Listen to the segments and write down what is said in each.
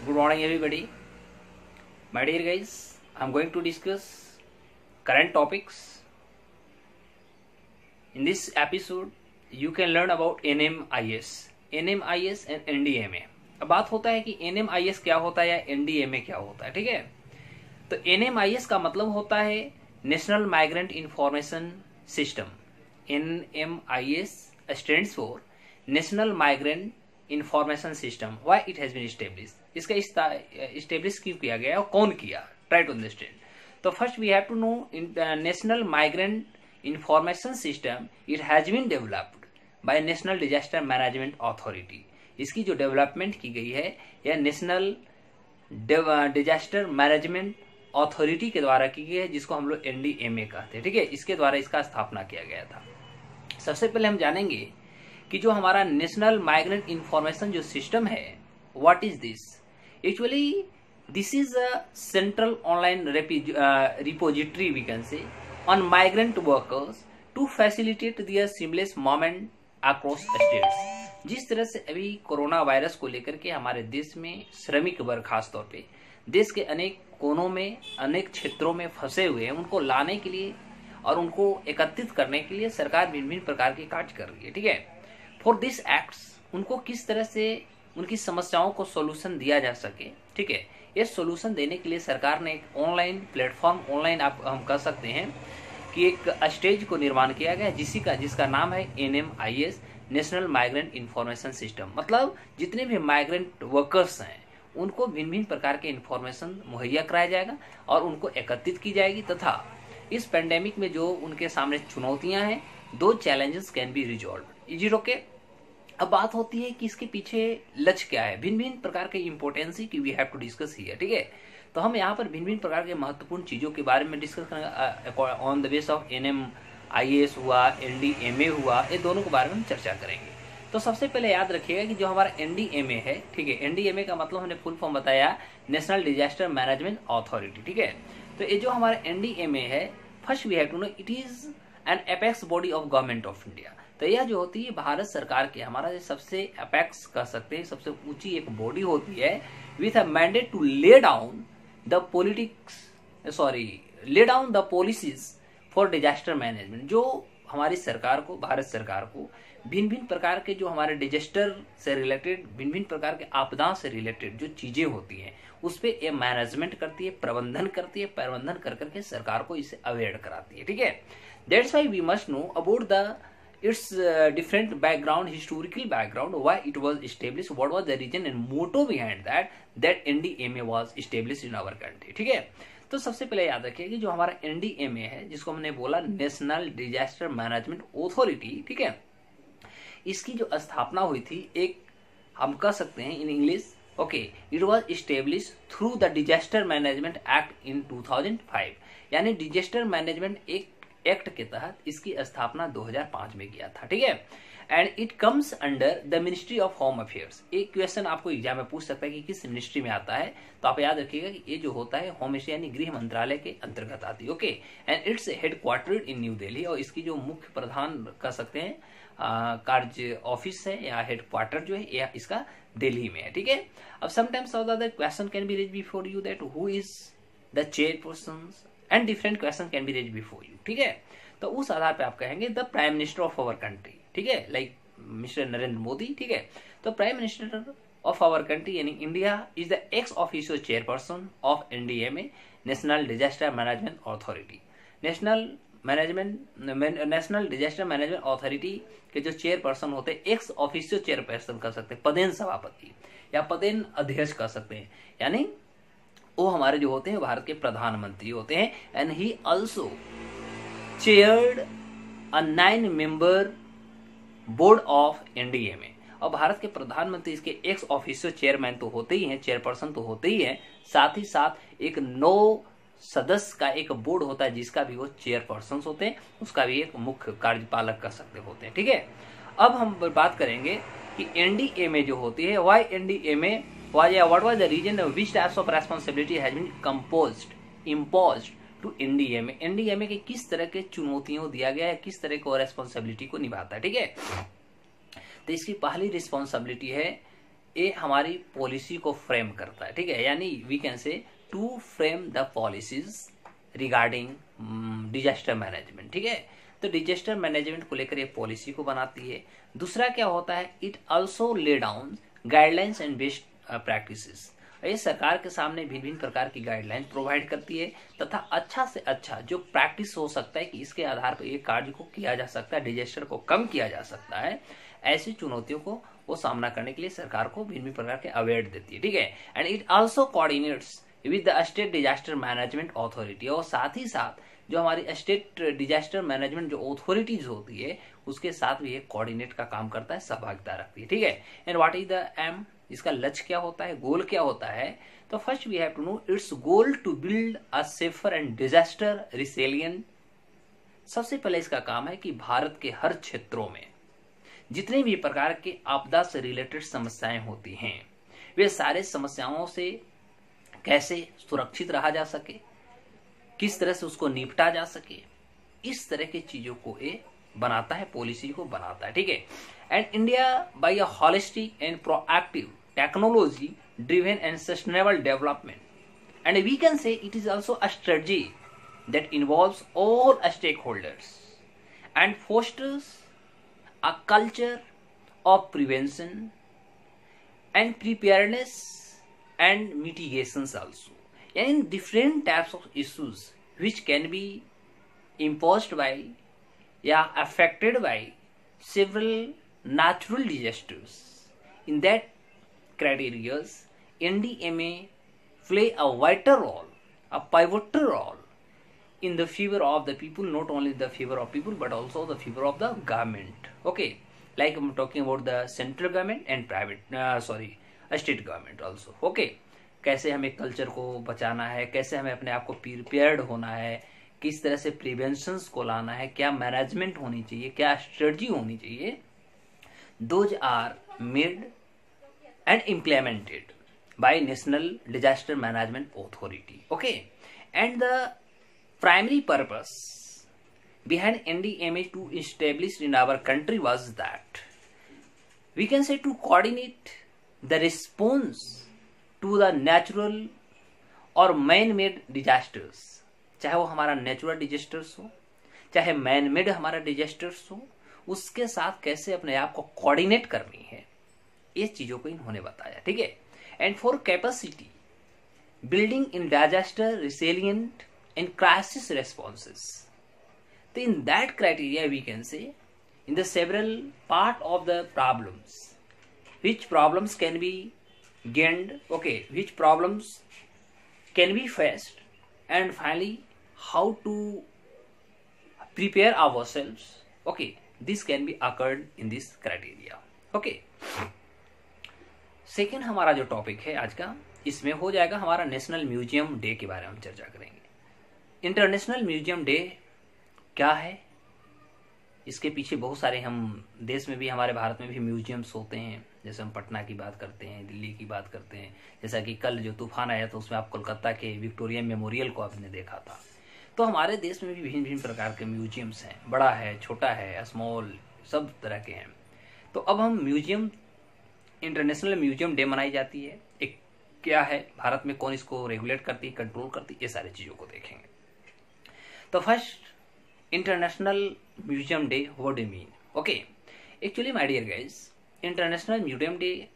Good morning, everybody. My dear guys, I'm going to discuss current topics. In this episode, you can learn about NMIS and NDMA. अब बात होता है कि NMIS क्या होता है या NDMA क्या होता है, ठीक है। तो NMIS का मतलब होता है national migrant information system. NMIS stands for national migrant information system. Why it has been established, इसका एस्टेब्लिश क्यों किया गया और कौन किया, ट्राई टू अंडरस्टैंड। तो first we have to know national migrant information system it has been developed by national disaster management authority. इसकी जो डेवलपमेंट की गई है यह नेशनल डिजास्टर मैनेजमेंट अथॉरिटी के द्वारा की गई है, जिसको हम लोग NDMA कहते हैं, ठीक है। इसके द्वारा इसका स्थापना किया गया था। सबसे पहले हम जानेंगे कि जो हमारा नेशनल माइग्रेंट इंफॉर्मेशन जो सिस्टम है, what is this. Actually this is a central online repository we can say on migrant workers to facilitate their seamless movement across states. जिस तरह से अभी कोरोना वायरस को लेकर के हमारे देश में श्रमिक वर्ग खासतौर पे देश के अनेक कोनों में अनेक क्षेत्रों में फंसे हुए हैं, उनको लाने के लिए और उनको एकत्रित करने के लिए सरकार विभिन्न प्रकार के कार्य कर रही है, ठीक है। फॉर दिस एक्ट्स उनको किस तरह से उनकी समस्याओं को सोल्यूशन दिया जा सके, ठीक है। ये सोल्यूशन देने के लिए सरकार ने एक ऑनलाइन प्लेटफॉर्म, ऑनलाइन आप हम कह सकते हैं कि एक स्टेज को निर्माण किया गया जिसका नाम है NMIS national migrant information system. मतलब जितने भी माइग्रेंट वर्कर्स हैं उनको भिन्न भिन्न प्रकार के इंफॉर्मेशन मुहैया कराया जाएगा और उनको एकत्रित की जाएगी, तथा इस पेंडेमिक में जो उनके सामने चुनौतियां हैं, दो challenges can be resolve. Easy okay. अब बात होती है कि इसके पीछे लक्ष्य क्या है, भिन्न भिन्न प्रकार के इंपोर्टेंसी की we have to discuss here, ठीक है। तो हम यहाँ पर भिन्न भिन्न प्रकार के महत्वपूर्ण चीजों के बारे में डिस्कस करेंगे on the base of NMIS हुआ, NDMA हुआ, ये दोनों के बारे में हम चर्चा करेंगे। तो सबसे पहले याद रखिएगा कि जो हमारा NDMA है, ठीक है, NDMA का मतलब हमने फुल फॉर्म बताया नेशनल डिजास्टर मैनेजमेंट अथॉरिटी, ठीक है। तो ये जो हमारा NDMA है, first we have to know it is an apex body of government of India. तो यह जो होती है भारत सरकार की हमारा सबसे एपेक्स कह सकते हैं, सबसे ऊंची एक बॉडी होती है with a mandate to lay down the policies for disaster management. जो हमारी सरकार को, भारत सरकार को भिन्न भिन्न प्रकार के जो हमारे डिजास्टर से रिलेटेड, भिन्न भिन्न प्रकार के आपदाओं से रिलेटेड जो चीजें होती हैं उस पे ये मैनेजमेंट करती है, प्रबंधन करती है, प्रबंधन कर करके सरकार को इसे अवेयर कराती है, ठीक है। That's why we must know about the its different background, historical background, why it was established, what was the reason and motto behind that NDMA was established in our country, ठीक है। तो सबसे पहले याद रखिए कि जो हमारा NDMA है, जिसको हमने बोला नेशनल डिजास्टर मैनेजमेंट अथॉरिटी, ठीक है, इसकी जो स्थापना हुई थी, एक हम कह सकते हैं in English, okay, it was establish through the disaster management act in 2005। यानी डिजास्टर मैनेजमेंट एक्ट के तहत इसकी स्थापना 2005 में किया था, ठीक है। And it comes under the ministry of home affairs. एक क्वेश्चन आपको एग्जाम में पूछ सकता है कि किस मिनिस्ट्री में आता है, तो आप याद रखिएगा कि ये जो होता है होम मिनिस्ट्री यानी गृह मंत्रालय के अंतर्गत आती है, okay. And it's headquartered in new Delhi, और इसकी जो मुख्य प्रधान कह सकते हैं कार्य ऑफिस है या हेडक्वार्टर जो है यह इसका दिल्ली में है, ठीक है। अब sometimes the question can be raise before you that who is the chairperson and different question can be raise before you, ठीक है। तो उस आधार पे आप कहेंगे the prime minister of our country, ठीक है, लाइक मिस्टर नरेंद्र मोदी, ठीक है। तो prime minister of our country यानी India is the ex official चेयरपर्सन ऑफ NDMA national disaster management authority. National disaster management authority के जो चेयरपर्सन होते हैं, एक्स ऑफिशियल चेयरपर्सन कर सकते हैं, पदेन सभापति या पदेन अध्यक्ष कर सकते हैं, यानी वो हमारे जो होते हैं भारत के प्रधानमंत्री होते हैं। And he also chaired a 9 member board of NDMA। और भारत के प्रधानमंत्री इसके एक्स ऑफिशियल चेयरमैन तो होते ही हैं, चेयरपर्सन तो होते ही हैं, साथ ही साथ एक 9 सदस्य का एक बोर्ड होता है जिसका भी वो चेयरपर्सन होते हैं, उसका भी एक मुख्य कार्यपालक कर सकते होते हैं, ठीक है। अब हम बात करेंगे कि NDMA जो होती है, why NDMA what was the reason which types of responsibility has been imposed to NDMA। NDMA के किस तरह के चुनौतियों दिया गया है, किस तरह को रेस्पॉन्सिबिलिटी को निभाता है, ठीक है। तो इसकी पहली रिस्पॉन्सिबिलिटी है ये हमारी पॉलिसी को फ्रेम करता है, ठीक है। यानी we can say to frame the policies regarding disaster management, ठीक है। तो डिजास्टर मैनेजमेंट को लेकर ये पॉलिसी को बनाती है। दूसरा क्या होता है, it also lay down guidelines and best practices. ये सरकार के सामने भिन्न भिन्न प्रकार की गाइडलाइन प्रोवाइड करती है तथा अच्छा से अच्छा जो प्रैक्टिस हो सकता है कि इसके आधार पर ये कार्य को किया जा सकता है, डिजास्टर को कम किया जा सकता है, ऐसी चुनौतियों को वो सामना करने के लिए सरकार को भिन्न भिन्न प्रकार के अवेयर देती है, ठीक है। And it also coordinates with the state disaster management authority, और साथ ही साथ जो हमारी स्टेट डिजास्टर मैनेजमेंट जो अथॉरिटीज होती है उसके साथ भी ये कोऑर्डिनेट का काम करता है, सहभागिता रखती है, ठीक है। And what is the aim, इसका लक्ष्य क्या होता है, गोल क्या होता है। तो first we have to know it's goal to build a safer and disaster resilient. सबसे पहले इसका काम है कि भारत के हर क्षेत्रों में जितने भी प्रकार के आपदा से रिलेटेड समस्याएं होती हैं वे सारे समस्याओं से कैसे सुरक्षित रहा जा सके, किस तरह से उसको निपटा जा सके, इस तरह की चीजों को ये बनाता है, पॉलिसी को बनाता है, ठीक है। And India by a holistic and proactive technology driven and sustainable development, and we can say it is also a strategy that involves all stake holders and fosters a culture of prevention and preparedness and mitigations also. And different types of issues which can be imposed by affected by several natural disasters. In that criteria, NDMA play a vital role, a pivotal role in the favor of the people, not only the favor of people but also the favor of the government, okay. Like I'm talking about the central government and state government also, okay. कैसे हमें culture को बचाना है, कैसे हमें अपने आप को प्रिपेयर्ड होना है, किस तरह से प्रिवेंशंस को लाना है, क्या मैनेजमेंट होनी चाहिए, क्या स्ट्रेटजी होनी चाहिए, those are made and implemented by national disaster management authority, okay. And the primary purpose behind NDMA to establish in our country was that we can say to coordinate the response to the natural और man-made disasters, चाहे वो हमारा natural disasters हो चाहे man made हमारा disasters हो, उसके साथ कैसे अपने आप को कोऑर्डिनेट करनी है, ये चीजों को इन्होंने बताया, ठीक है। And for capacity building in disaster resilient and crisis responses. So in that criteria we can say in the several part of the problems, which problems can be gained, okay, which problems can be faced, and finally how to prepare ourselves, okay, this can be occurred in this criteria, okay. Second हमारा जो topic है आज का, इसमें हो जाएगा हमारा national museum day के बारे में हम चर्चा करेंगे। इंटरनेशनल म्यूजियम डे क्या है, इसके पीछे बहुत सारे, हम देश में भी हमारे भारत में भी म्यूजियम्स होते हैं, जैसे हम पटना की बात करते हैं, दिल्ली की बात करते हैं, जैसा कि कल जो तूफान आया तो उसमें आप कोलकाता के विक्टोरिया मेमोरियल को आपने देखा था। तो हमारे देश में भी भिन्न भिन्न प्रकार के म्यूजियम्स हैं, बड़ा है, छोटा है, स्मॉल, सब तरह के हैं। तो अब हम म्यूजियम, इंटरनेशनल म्यूजियम डे मनाई जाती है, एक क्या है, भारत में कौन इसको रेगुलेट करती है, कंट्रोल करती है, ये सारी चीज़ों को देखेंगे। तो first international museum day, what do you mean, okay. Actually my dear guys, international museum day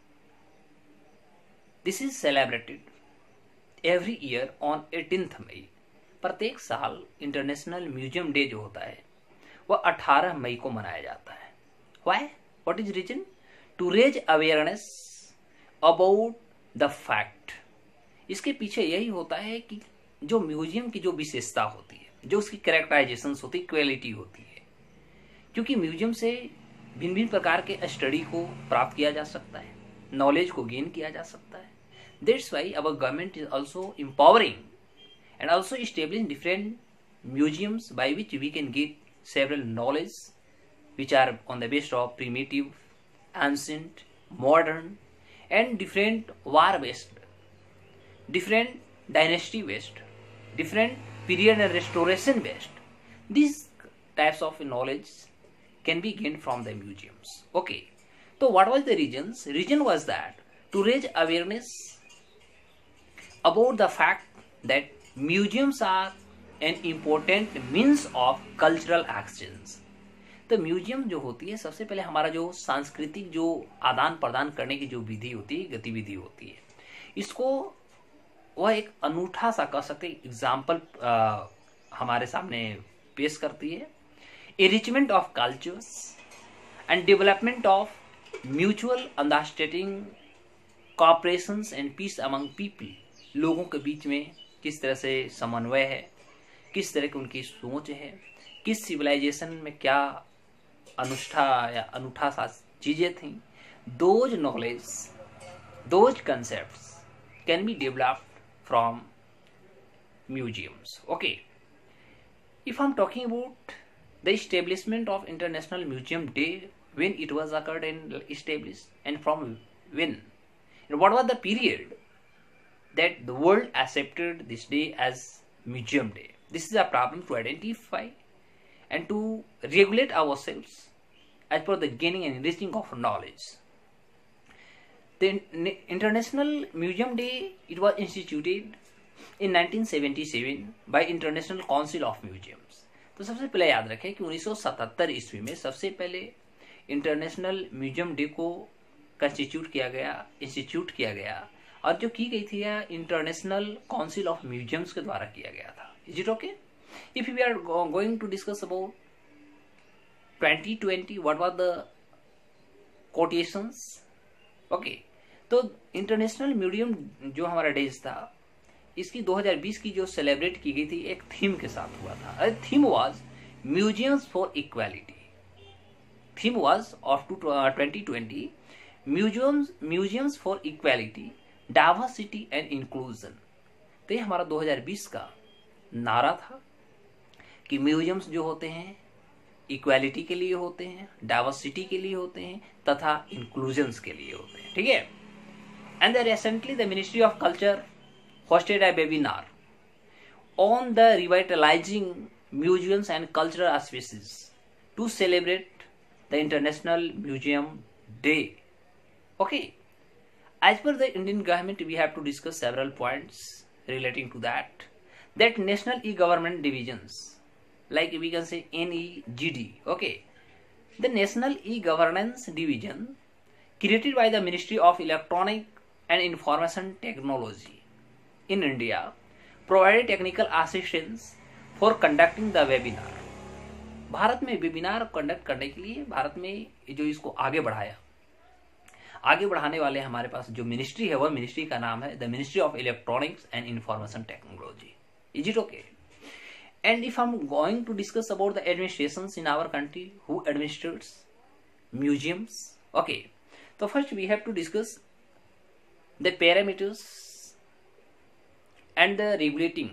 this is celebrated every year on 18 May. प्रत्येक साल इंटरनेशनल म्यूजियम डे जो होता है वह 18 मई को मनाया जाता है। Why, what is reason? To raise awareness about the fact. इसके पीछे यही होता है कि जो म्यूजियम की जो विशेषता होती है, जो उसकी कैरेक्टराइजेशन होती है, क्वालिटी होती है, क्योंकि म्यूजियम से भिन्न भिन्न प्रकार के स्टडी को प्राप्त किया जा सकता है, नॉलेज को गेन किया जा सकता है। That's why our government is also empowering and also establishing different museums by which we can get several knowledge which are on the basis of primitive, ancient, modern and different war based, different dynasty based, different period and restoration based. These types of knowledge can be gained from the museums, okay. So what was the reasons? Reason was that to raise awareness about the fact that museums are an important means of cultural exchange। तो museum जो होती है सबसे पहले हमारा जो सांस्कृतिक जो आदान प्रदान करने की जो विधि होती है, गतिविधि होती है, इसको वह एक अनूठा सा कह सकते एग्जाम्पल हमारे सामने पेश करती है। Enrichment of cultures and development of mutual understanding, cooperations and peace among people. लोगों के बीच में किस तरह से समन्वय है, किस तरह की उनकी सोच है, किस सिविलाइजेशन में क्या अनुष्ठा या अनूठा सा चीजें थी। Those knowledge, those concepts can be developed from museums. Okay, if I'm talking about the establishment of International Museum Day, when it was occurred and established, and from when, and what was the period that the world accepted this day as Museum Day. This is a problem to identify and to regulate ourselves as per the gaining and enriching of knowledge. The International Museum Day, it was instituted in 1977 by International Council of Museums। तो सबसे पहले याद रखें कि 1977 ईस्वी में सबसे पहले इंटरनेशनल म्यूजियम डे को कंस्टिट्यूट किया गया, इंस्टीट्यूट किया गया, और जो की गई थी यह इंटरनेशनल काउंसिल ऑफ म्यूजियम्स के द्वारा किया गया था। Is it okay? If we are going to discuss about 2020, what was the quotations? Okay, तो इंटरनेशनल म्यूजियम जो हमारा डेज था, इसकी 2020 की जो सेलिब्रेट की गई थी एक थीम के साथ हुआ था। Theme was museums for equality. Theme was of 2020 museums for equality, diversity and inclusion. तो ये हमारा 2020 का नारा था कि म्यूजियम्स जो होते हैं इक्वालिटी के लिए होते हैं, डाइवर्सिटी के लिए होते हैं तथा इंक्लूजन्स के लिए होते हैं। ठीक है। And recently the ministry of culture hosted a webinar on the revitalizing museums and cultural spaces to celebrate the International Museum Day. Okay, as per the Indian government, we have to discuss several points relating to that. That national e-government divisions, like we can say NEGD. Okay, the National E-Governance Division created by the Ministry of Electronic and Information Technology in India provided technical assistance for conducting the webinar। Bharat में webinar conduct करने के लिए भारत में जो इसको आगे बढ़ाया, आगे बढ़ाने वाले हमारे पास जो मिनिस्ट्री है वह मिनिस्ट्री का नाम है the ministry of electronics and information technology. Is it okay? And if I am going to discuss about the administrations in our country who administrates museums. Okay, तो first we have to discuss the parameters and the regulating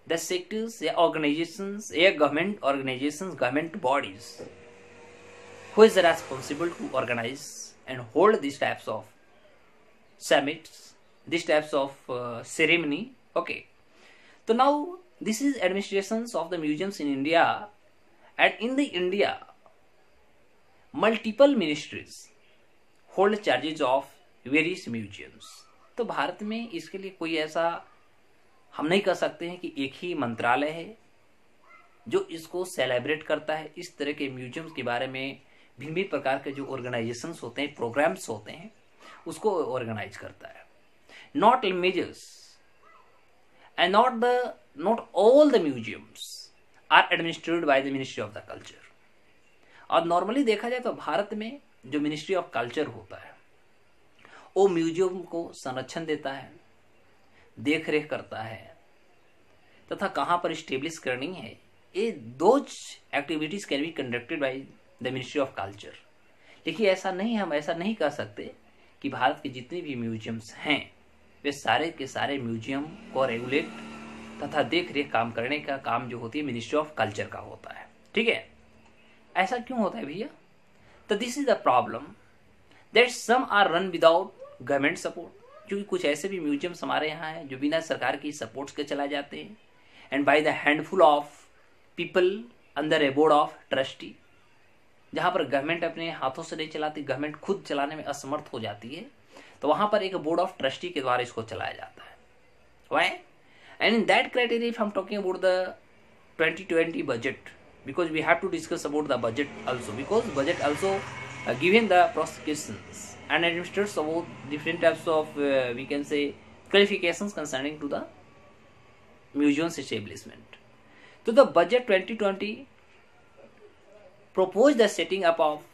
the sectors, the organizations, government organizations, government bodies who is responsible to organize and hold these types of summits, these types of ceremony. Okay, so now this is administrations of the museums in India, and in the India multiple ministries hold charges of various museums। तो भारत में इसके लिए कोई ऐसा हम नहीं कह सकते हैं कि एक ही मंत्रालय है जो इसको सेलिब्रेट करता है। इस तरह के म्यूजियम्स के बारे में भिन्न भिन्न प्रकार के जो ऑर्गेनाइजेशंस होते हैं, प्रोग्राम्स होते हैं, उसको ऑर्गेनाइज करता है। Not measures and not all the museums are administered by the ministry of the culture. और नॉर्मली देखा जाए तो भारत में जो मिनिस्ट्री ऑफ कल्चर होता है वो म्यूजियम को संरक्षण देता है, देख रेख करता है तथा कहां पर स्टेब्लिश करनी है, ये those activities can be conducted by the ministry of culture. देखिए ऐसा नहीं, हम ऐसा नहीं कह सकते कि भारत के जितने भी म्यूजियम्स हैं वे सारे के सारे म्यूजियम को रेगुलेट तथा देख रेख काम करने का काम जो होती है मिनिस्ट्री ऑफ कल्चर का होता है। ठीक है, ऐसा क्यों होता है भैया? तो this is the problem that some are run without government support, क्योंकि कुछ ऐसे भी म्यूजियम्स हमारे यहाँ हैं जो बिना सरकार की सपोर्ट्स के चला जाते हैं, and by the handful of people under A board of trustee, जहाँ पर गवर्नमेंट अपने हाथों से नहीं चलाती, गवर्नमेंट खुद चलाने में असमर्थ हो जाती है, तो वहां पर एक बोर्ड ऑफ ट्रस्टी के द्वारा इसको चलाया जाता है। Why? And in that criteria if I am talking about the 2020 budget, because we have to discuss about the budget also, because budget also given the prosecutions and administrators about different types of we can say qualifications concerning to the museums establishment. So the budget 2020 proposed the setting up of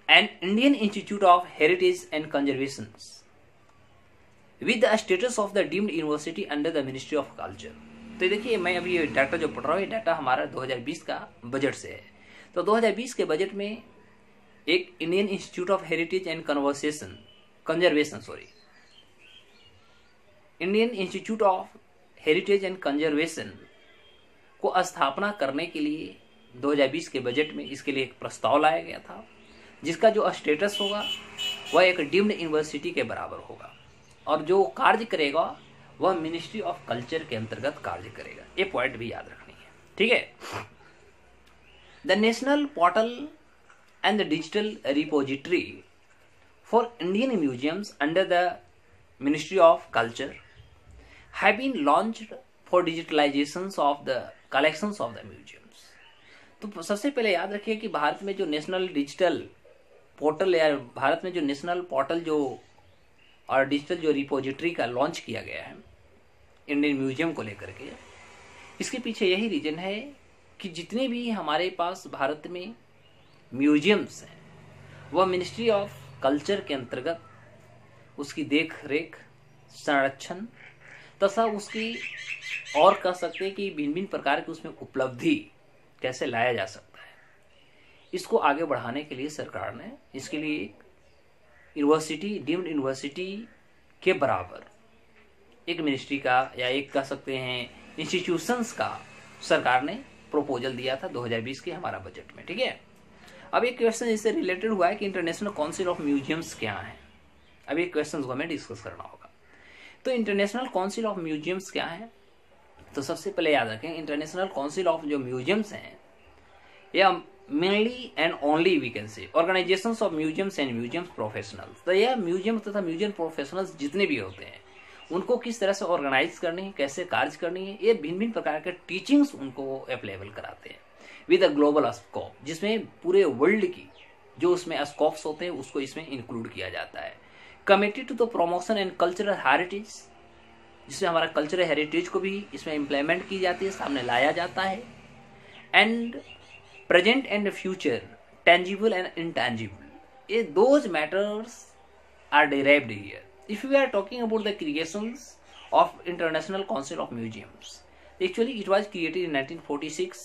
an Indian Institute of Heritage and Conservation with the status of the deemed university under the Ministry of Culture. तो देखिए मैं अभी ये data जो पढ़ रहा हूँ, ये डाटा हमारा 2020 का बजट से है। तो 2020 के बजट में एक Indian institute of heritage and conservation Indian institute of heritage and conservation को स्थापना करने के लिए 2020 के बजट में इसके लिए एक प्रस्ताव लाया गया था, जिसका जो स्टेटस होगा वह एक डीम्ड यूनिवर्सिटी के बराबर होगा और जो कार्य करेगा वह मिनिस्ट्री ऑफ कल्चर के अंतर्गत कार्य करेगा। ये पॉइंट भी याद रखनी है, ठीक है। The national portal and the digital repository for Indian museums under the ministry of culture have been launched for digitalisation of the collections of the museums. तो सबसे पहले याद रखिए कि भारत में जो नेशनल डिजिटल पोर्टल या भारत में जो नेशनल पोर्टल जो और डिजिटल जो रिपोजिटरी का लॉन्च किया गया है इंडियन म्यूजियम को लेकर के, इसके पीछे यही रीजन है कि जितने भी हमारे पास भारत में म्यूजियम्स हैं वह मिनिस्ट्री ऑफ कल्चर के अंतर्गत उसकी देख रेख, संरक्षण तथा उसकी और कह सकते हैं कि भिन्न भिन्न प्रकार की उसमें उपलब्धि कैसे लाया जा सकता है, इसको आगे बढ़ाने के लिए सरकार ने इसके लिए एक यूनिवर्सिटी, डीम्ड यूनिवर्सिटी के बराबर एक मिनिस्ट्री का या एक कह सकते हैं इंस्टीट्यूशंस का सरकार ने प्रपोजल दिया था 2020 के हमारा बजट में, ठीक है। अब एक क्वेश्चन इससे रिलेटेड हुआ है कि इंटरनेशनल काउंसिल ऑफ म्यूजियम्स क्या है। अब एक क्वेश्चन को हमें डिस्कस करना होगा। तो इंटरनेशनल काउंसिल ऑफ म्यूजियम्स क्या है? तो सबसे पहले याद रखें इंटरनेशनल काउंसिल ऑफ जो म्यूजियम्स हैं या mainly and only we can say organisations of museums and museums professionals. तो यह म्यूजियम तथा म्यूजियम प्रोफेशनल्स जितने भी होते हैं उनको किस तरह से ऑर्गेनाइज करनी है, कैसे कार्य करनी है, ये भिन्न भिन्न प्रकार के टीचिंग्स उनको अवेलेबल कराते हैं विद अ ग्लोबल स्कोप, जिसमें पूरे वर्ल्ड की जो उसमें स्कोप्स होते हैं उसको इसमें इंक्लूड किया जाता है। Committee to the promotion and cultural heritage, जिसमें हमारा कल्चरल हेरिटेज को भी इसमें इम्प्लीमेंट की जाती है, सामने लाया जाता है। And present and future, tangible and intangible, ये those matters are derived here. If we are talking about the creations of International Council of Museums, actually it was created in 1946,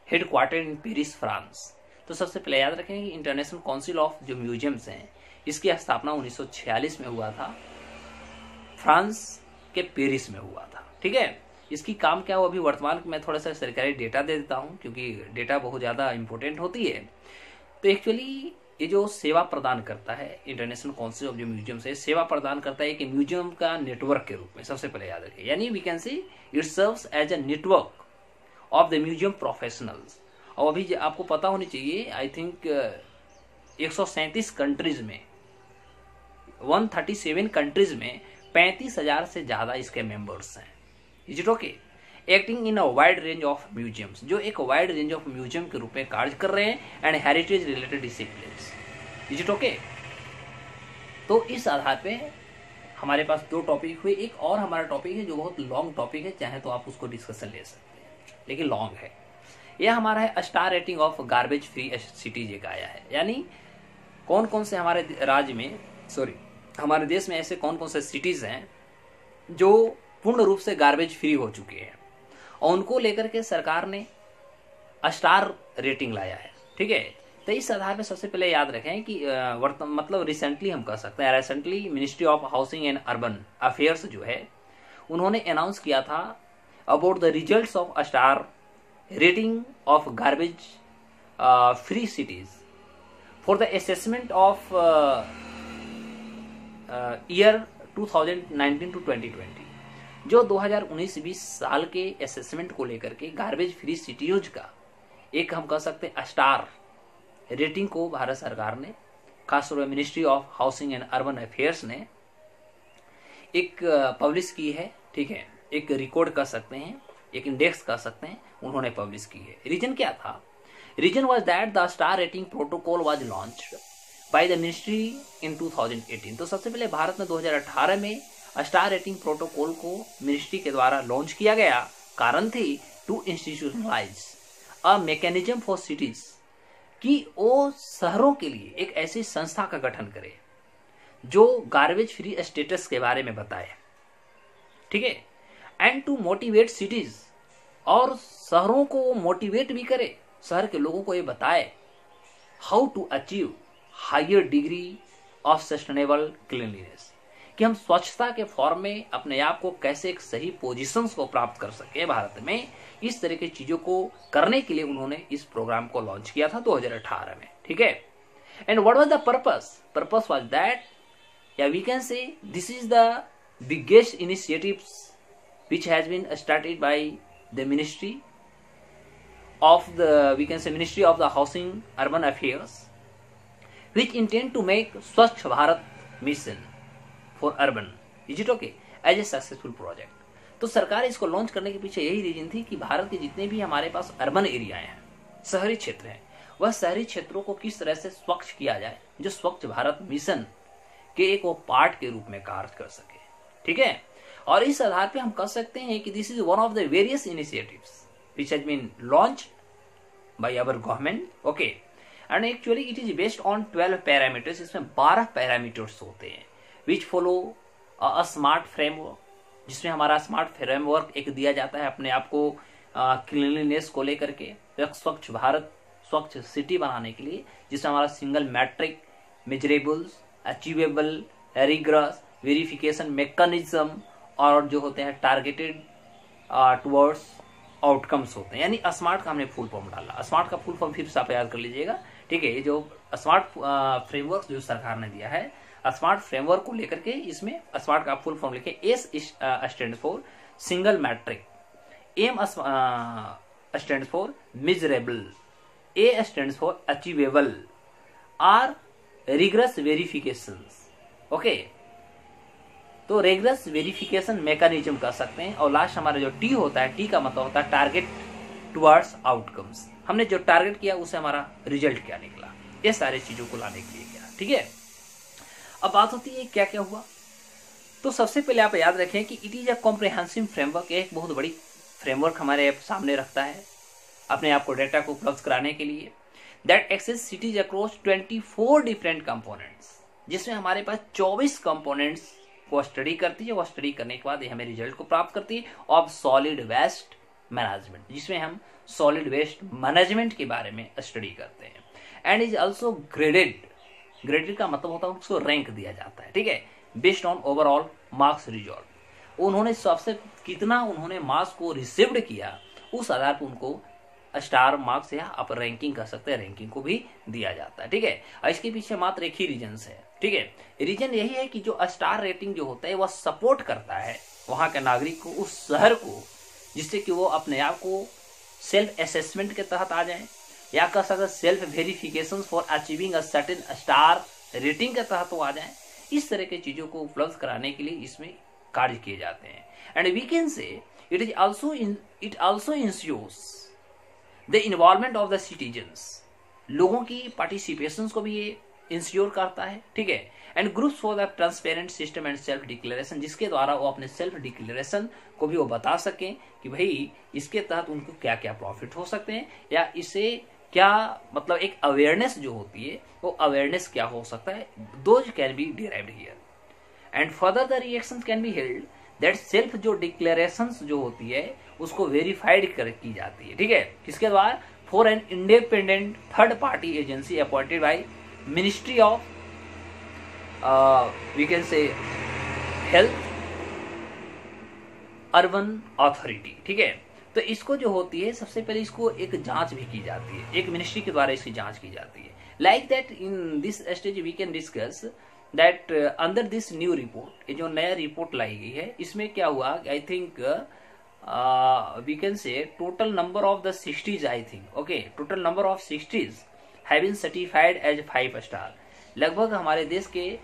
headquartered in Paris, France। तो सबसे पहले याद रखें कि international council of जो museums हैं इसकी स्थापना 1946 में हुआ था, फ्रांस के पेरिस में हुआ था, ठीक है। इसकी काम क्या हो अभी वर्तमान में थोड़ा सा सरकारी डेटा दे देता हूँ क्योंकि डेटा बहुत ज़्यादा इंपॉर्टेंट होती है। तो एक्चुअली ये जो सेवा प्रदान करता है इंटरनेशनल काउंसिल ऑफ जो म्यूजियम से सेवा प्रदान करता है कि म्यूजियम का नेटवर्क के रूप में, सबसे पहले याद रखिए, यानी we can see it serves as a network of the museum professionals. और अभी आपको पता होनी चाहिए आई थिंक 137 कंट्रीज में 137 कंट्रीज में 35,000 से ज्यादा इसके मेंबर्स हैं। Is it okay? Acting in a wide range of museums, जो एक वाइड रेंज ऑफ म्यूजियम के रूप में कार्य कर रहे हैं and heritage related disciplines. Is it okay? तो इस आधार पे हमारे पास दो टॉपिक हुए। एक और हमारा टॉपिक है जो बहुत लॉन्ग टॉपिक है, चाहे तो आप उसको डिस्कशन ले सकते हैं लेकिन लॉन्ग है। यह हमारा है star rating of garbage free cities एक आया है, यानी कौन कौन से हमारे राज्य में हमारे देश में ऐसे कौन कौन से सिटीज हैं जो पूर्ण रूप से गार्बेज फ्री हो चुके हैं और उनको लेकर के सरकार ने स्टार रेटिंग लाया है, ठीक है। तो इस आधार पे सबसे पहले याद रखें कि मतलब रिसेंटली हम कह सकते हैं, recently ministry of housing and urban affairs जो है उन्होंने अनाउंस किया था about the results of star rating of garbage free cities for the assessment of year 2019 to 2020। जो 2019-20 साल के असेसमेंट को लेकर के गार्बेज फ्री सिटीज का एक हम कह सकते हैं स्टार रेटिंग को भारत सरकार ने खासतौर पर ministry of housing and urban affairs ने एक पब्लिश की है, ठीक है, एक रिकॉर्ड कर सकते हैं, एक इंडेक्स कर सकते हैं, उन्होंने पब्लिश की है। रीजन क्या था? Reason was that the star rating protocol was launched by the ministry in 2018। तो सबसे पहले भारत में 2018 में स्टार रेटिंग प्रोटोकॉल को मिनिस्ट्री के द्वारा लॉन्च किया गया। कारण थी to institutionalise a mechanism for cities, कि वो शहरों के लिए एक ऐसी संस्था का गठन करे जो गार्बेज फ्री स्टेटस के बारे में बताए, ठीक है, एंड टू मोटिवेट सिटीज, और शहरों को मोटिवेट भी करे, शहर के लोगों को ये बताए how to achieve higher degree of sustainable cleanliness, कि हम स्वच्छता के फॉर्म में अपने आप को कैसे एक सही पोजीशंस को प्राप्त कर सके भारत में। इस तरह की चीजों को करने के लिए उन्होंने इस प्रोग्राम को लॉन्च किया था 2018 में, ठीक है। And what was the purpose? Purpose was that, या we can say this is the biggest initiatives which has been started by the Ministry of the Housing Urban Affairs, which intend to make Swachh Bharat Mission for Urban, is it okay, as a successful project। तो सरकार इसको launch करने के पीछे यही reason थी कि भारत के जितने भी हमारे पास अर्बन एरिया हैं, शहरी क्षेत्र हैं, वह शहरी क्षेत्रों को किस तरह से स्वच्छ किया जाए, जो स्वच्छ भारत मिशन के एक वो पार्ट के रूप में कार्य कर सके, ठीक है। और इस आधार पे हम कह सकते हैं कि this is one of the various initiatives which has been launched by our government, okay. And actually it is based on 12 parameters. इसमें 12 पैरामीटर्स होते हैं which follow a smart framework, जिसमें हमारा स्मार्ट फ्रेमवर्क एक दिया जाता है अपने आप को क्लीनलीनेस को लेकर के, स्वच्छ भारत, स्वच्छ सिटी बनाने के लिए, जिसमें हमारा single metric, measurables, achievable, regress, verification mechanism, और जो होते हैं टारगेटेड टुवर्ड्स आउटकम्स होते हैं। यानी स्मार्ट का हमने फुल फॉर्म डाला। स्मार्ट का फुल फॉर्म फिर से आप याद कर लीजिएगा, ठीक है। ये जो स्मार्ट फ्रेमवर्क जो सरकार ने दिया है, स्मार्ट फ्रेमवर्क को लेकर के इसमें स्मार्ट का फुल फॉर्म लिखे। S stand for single metric, M stand for measurable, A stand for achievable, R rigorous verifications, okay. तो रेगुलस वेरिफिकेशन मैकेनिज्म कर सकते हैं। और लास्ट हमारा जो टी होता है, टी का मतलब होता है टारगेट टुवर्ड्स आउटकम्स। हमने जो टारगेट किया उससे हमारा रिजल्ट क्या निकला, ये सारी चीजों को लाने के लिए क्या, ठीक है। अब बात होती है क्या क्या हुआ। तो सबसे पहले आप याद रखें कि it is a comprehensive framework, एक बहुत बड़ी फ्रेमवर्क हमारे सामने रखता है अपने आप को डेटा को उपलब्ध कराने के लिए, that access cities across 24 different components, जिसमें हमारे पास 24 कंपोनेंट्स को स्टडी करती है। वो स्टडी करने के बाद ये हमें रिजल्ट को प्राप्त करती है ऑफ सॉलिड वेस्ट मैनेजमेंट, जिसमें हम सॉलिड वेस्ट मैनेजमेंट के बारे में स्टडी करते हैं। And is also graded, graded का मतलब होता है उसको रैंक दिया जाता है, ठीक है, based on overall marks resolve. उन्होंने सबसे कितना उन्होंने मार्क्स को रिसीव्ड किया, उस आधार पर उनको स्टार मार्क्स या आप रैंकिंग कर सकते हैं, रैंकिंग को भी दिया जाता है, ठीक है। इसके पीछे मात्र एक ही रीजन है, ठीक है। रीजन यही है कि जो स्टार रेटिंग जो होता है वह सपोर्ट करता है वहां के नागरिक को, उस शहर को, जिससे कि वो अपने आप को सेल्फ असेसमेंट के तहत आ जाए, या कह सकते self verification for achieving a certain star rating के तहत वो आ जाए। इस तरह की चीजों को उपलब्ध कराने के लिए इसमें कार्य किए जाते हैं। And we can say it also ensures the involvement of the citizens, लोगों की पार्टिसिपेशन को भी ये इंश्योर करता है, ठीक है। And groups for the transparent system and self declaration, जिसके द्वारा वो अपने सेल्फ डिक्लेरेशन को भी वो बता सकें कि भाई इसके तहत उनको क्या क्या प्रॉफिट हो सकते हैं, या इसे क्या मतलब एक अवेयरनेस जो होती है वो अवेयरनेस क्या हो सकता है, those can be derived here. And further the reaction can be held that self जो डिक्लेरेशन जो होती है उसको वेरीफाइड की जाती है, ठीक है, किसके द्वारा, for an independent third party agency appointed by ministry of we can say health urban authority, ठीक है। तो इसको जो होती है सबसे पहले इसको एक जांच भी की जाती है, एक मिनिस्ट्री के द्वारा इसकी जांच की जाती है। Like that in this stage we can discuss that under this new report, ये जो नया रिपोर्ट लाई गई है, इसमें क्या हुआ, I think we can say total number of the 60s, I think, okay, total number of 60s have been certified as 5 star, लगभग हमारे देश के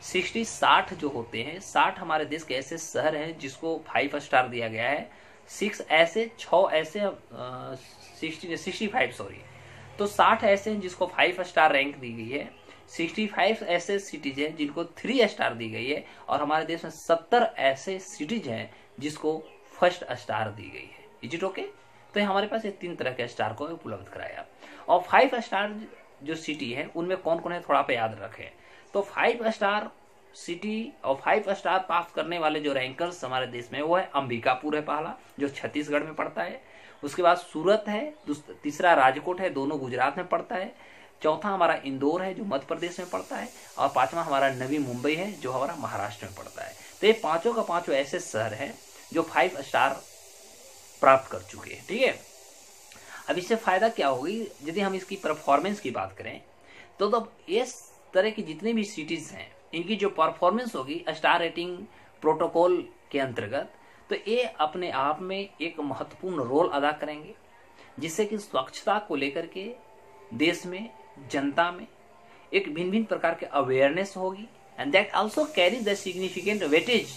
60 जो होते हैं, 60 हमारे देश के ऐसे शहर हैं जिसको 5 स्टार दिया गया है, 6 ऐसे 65 सॉरी, तो 60 ऐसे हैं जिसको 5 स्टार रैंक दी गई है, 65 ऐसे सिटीज हैं जिनको 3 स्टार दी गई है, और हमारे देश में 70 ऐसे सिटीज हैं जिसको 1 स्टार दी गई है। Is it okay? तो हमारे पास ये 3 तरह के स्टार को उपलब्ध कराया। और 5 स्टार जो सिटी है उनमें कौन कौन है थोड़ा पे याद रखें। तो 5 स्टार सिटी और 5 स्टार प्राप्त करने वाले जो रैंकर्स हमारे देश में वो है अंबिकापुर है पहला, जो छत्तीसगढ़ में पड़ता है। उसके बाद सूरत है, तीसरा राजकोट है, दोनों गुजरात में पड़ता है। चौथा हमारा इंदौर है जो मध्य प्रदेश में पड़ता है, और 5वां हमारा नवी मुंबई है जो हमारा महाराष्ट्र में पड़ता है। तो ये पांचों का पांचों ऐसे शहर हैं जो 5 स्टार प्राप्त कर चुके हैं। ठीक है, अब इससे फायदा क्या होगी यदि हम इसकी परफॉर्मेंस की बात करें तो इस तरह की जितनी भी सिटीज हैं इनकी जो परफॉर्मेंस होगी स्टार रेटिंग प्रोटोकॉल के अंतर्गत, तो ये अपने आप में एक महत्वपूर्ण रोल अदा करेंगे, जिससे कि स्वच्छता को लेकर के देश में, जनता में एक भिन्न भिन्न प्रकार के अवेयरनेस होगी, and that also carry the significant weightage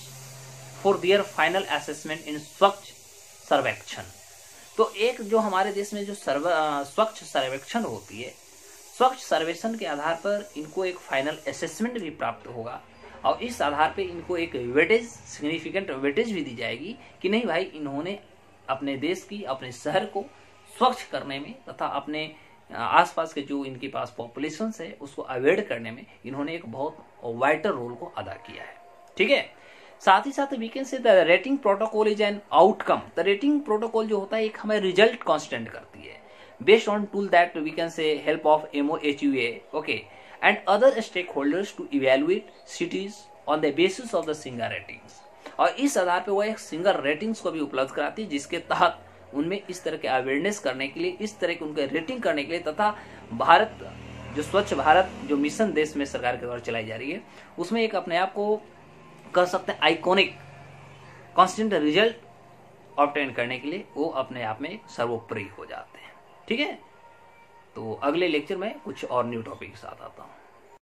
for their final assessment in स्वच्छ सर्वेक्षण। तो एक जो हमारे देश में जो स्वच्छ सर्वेक्षण होती है, स्वच्छ सर्वेक्षण के आधार पर इनको एक फाइनल असेसमेंट भी प्राप्त होगा, और इस आधार पे इनको एक वेटेज, सिग्निफिकेंट वेटेज भी दी जाएगी कि नहीं भाई इन्होंने अपने देश की, अपने शहर को स्वच्छ करने में तथा अपने आसपास के जो इनके पास पॉपुलेशन है उसको अवॉइड करने में इन्होंने एक बहुत वाइटल रोल को अदा किया है। ठीक है, साथ ही साथ we can say the rating protocol is an outcome. The rating protocol जो होता है एक हमें रिजल्ट कांस्टेंट करती है, based on tool that we can say help of MOHUA, okay, and other stake holders to evaluate cities on the basis of the singer ratings. और इस आधार पर वह एक सिंगर रेटिंग्स को भी उपलब्ध कराती है, जिसके तहत उनमें इस तरह के अवेयरनेस करने के लिए, इस तरह के उनके रेटिंग करने के लिए, तथा भारत जो स्वच्छ भारत जो मिशन देश में सरकार के द्वारा चलाई जा रही है उसमें एक अपने आप को कह सकते हैं आइकॉनिक कांस्टेंट रिजल्ट ऑब्टेन करने के लिए वो अपने आप में सर्वोपरि हो जाते हैं। ठीक है, तो अगले लेक्चर में कुछ और न्यू टॉपिक के साथ आता हूँ।